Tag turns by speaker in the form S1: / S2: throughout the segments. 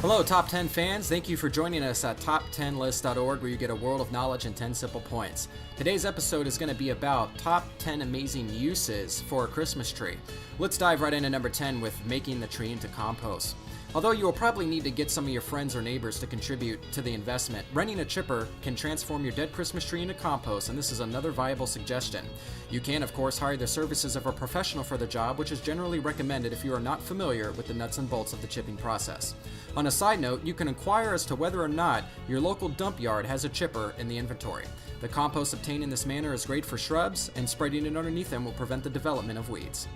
S1: Hello, Top 10 fans. Thank you for joining us at top10list.org, where you get a world of knowledge in 10 simple points. Today's episode is going to be about top 10 amazing uses for a Christmas tree. Let's dive right into number 10 with making the tree into compost. Although you will probably need to get some of your friends or neighbors to contribute to the investment, renting a chipper can transform your dead Christmas tree into compost, and this is another viable suggestion. You can, of course, hire the services of a professional for the job, which is generally recommended if you are not familiar with the nuts and bolts of the chipping process. On a side note, you can inquire as to whether or not your local dump yard has a chipper in the inventory. The compost obtained in this manner is great for shrubs, and spreading it underneath them will prevent the development of weeds.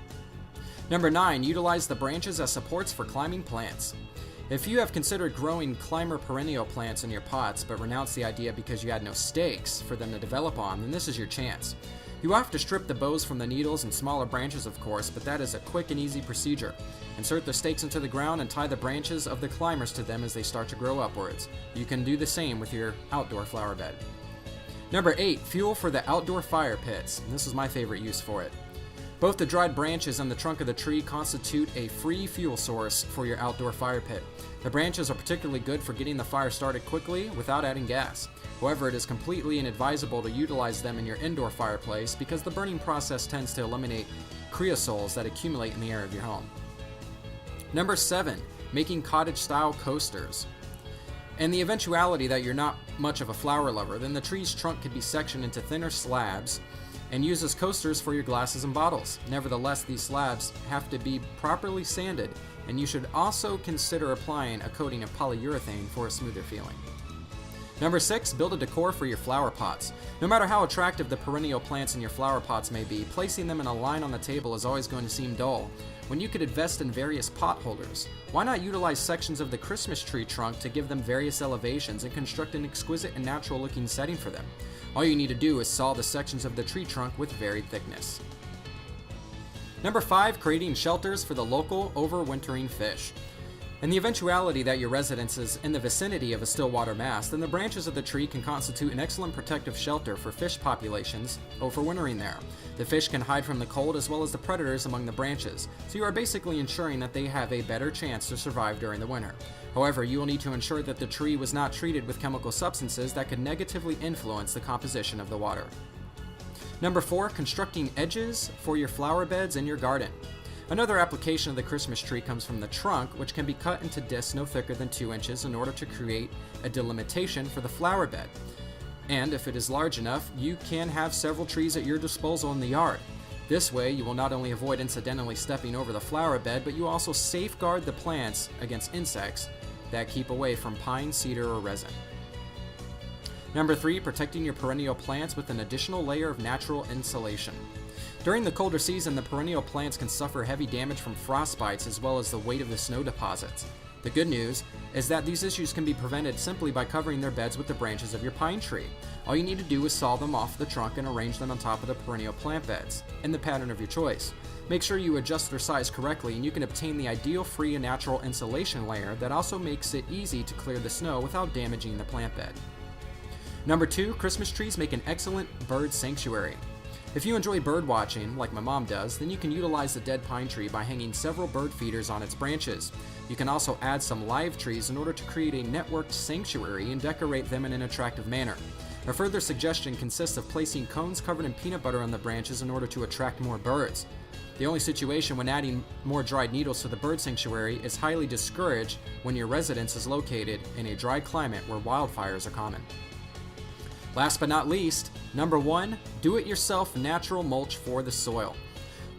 S1: Number 9, utilize the branches as supports for climbing plants. If you have considered growing climber perennial plants in your pots but renounced the idea because you had no stakes for them to develop on, then this is your chance. You will have to strip the boughs from the needles and smaller branches, of course, but that is a quick and easy procedure. Insert the stakes into the ground and tie the branches of the climbers to them as they start to grow upwards. You can do the same with your outdoor flower bed. Number 8, fuel for the outdoor fire pits. And this is my favorite use for it. Both the dried branches and the trunk of the tree constitute a free fuel source for your outdoor fire pit. The branches are particularly good for getting the fire started quickly without adding gas. However, it is completely inadvisable to utilize them in your indoor fireplace because the burning process tends to eliminate creosotes that accumulate in the air of your home. Number 7, making cottage-style coasters. In the eventuality that you're not much of a flower lover, then the tree's trunk could be sectioned into thinner slabs and used as coasters for your glasses and bottles. Nevertheless, these slabs have to be properly sanded, and you should also consider applying a coating of polyurethane for a smoother feeling. Number 6, build a decor for your flower pots. No matter how attractive the perennial plants in your flower pots may be, placing them in a line on the table is always going to seem dull. When you could invest in various pot holders, why not utilize sections of the Christmas tree trunk to give them various elevations and construct an exquisite and natural looking setting for them? All you need to do is saw the sections of the tree trunk with varied thickness. Number 5, creating shelters for the local overwintering fish. In the eventuality that your residence is in the vicinity of a still water mass, then the branches of the tree can constitute an excellent protective shelter for fish populations overwintering there. The fish can hide from the cold as well as the predators among the branches, so you are basically ensuring that they have a better chance to survive during the winter. However, you will need to ensure that the tree was not treated with chemical substances that could negatively influence the composition of the water. Number 4, constructing edges for your flower beds in your garden. Another application of the Christmas tree comes from the trunk, which can be cut into discs no thicker than 2 inches in order to create a delimitation for the flower bed. And if it is large enough, you can have several trees at your disposal in the yard. This way, you will not only avoid incidentally stepping over the flower bed, but you also safeguard the plants against insects that keep away from pine, cedar, or resin. Number 3, protecting your perennial plants with an additional layer of natural insulation. During the colder season, the perennial plants can suffer heavy damage from frostbites as well as the weight of the snow deposits. The good news is that these issues can be prevented simply by covering their beds with the branches of your pine tree. All you need to do is saw them off the trunk and arrange them on top of the perennial plant beds, in the pattern of your choice. Make sure you adjust their size correctly and you can obtain the ideal free and natural insulation layer that also makes it easy to clear the snow without damaging the plant bed. Number 2, Christmas trees make an excellent bird sanctuary. If you enjoy bird watching, like my mom does, then you can utilize the dead pine tree by hanging several bird feeders on its branches. You can also add some live trees in order to create a networked sanctuary and decorate them in an attractive manner. A further suggestion consists of placing cones covered in peanut butter on the branches in order to attract more birds. The only situation when adding more dried needles to the bird sanctuary is highly discouraged when your residence is located in a dry climate where wildfires are common. Last but not least, number 1, do-it-yourself natural mulch for the soil.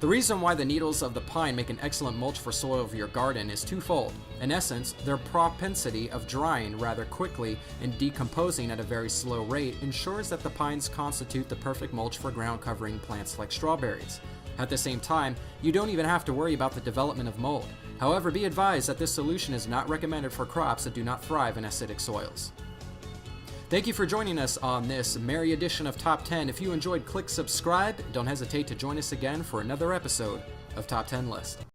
S1: The reason why the needles of the pine make an excellent mulch for soil of your garden is twofold. In essence, their propensity of drying rather quickly and decomposing at a very slow rate ensures that the pines constitute the perfect mulch for ground-covering plants like strawberries. At the same time, you don't even have to worry about the development of mold. However, be advised that this solution is not recommended for crops that do not thrive in acidic soils. Thank you for joining us on this merry edition of Top 10. If you enjoyed, click subscribe. Don't hesitate to join us again for another episode of Top 10 List.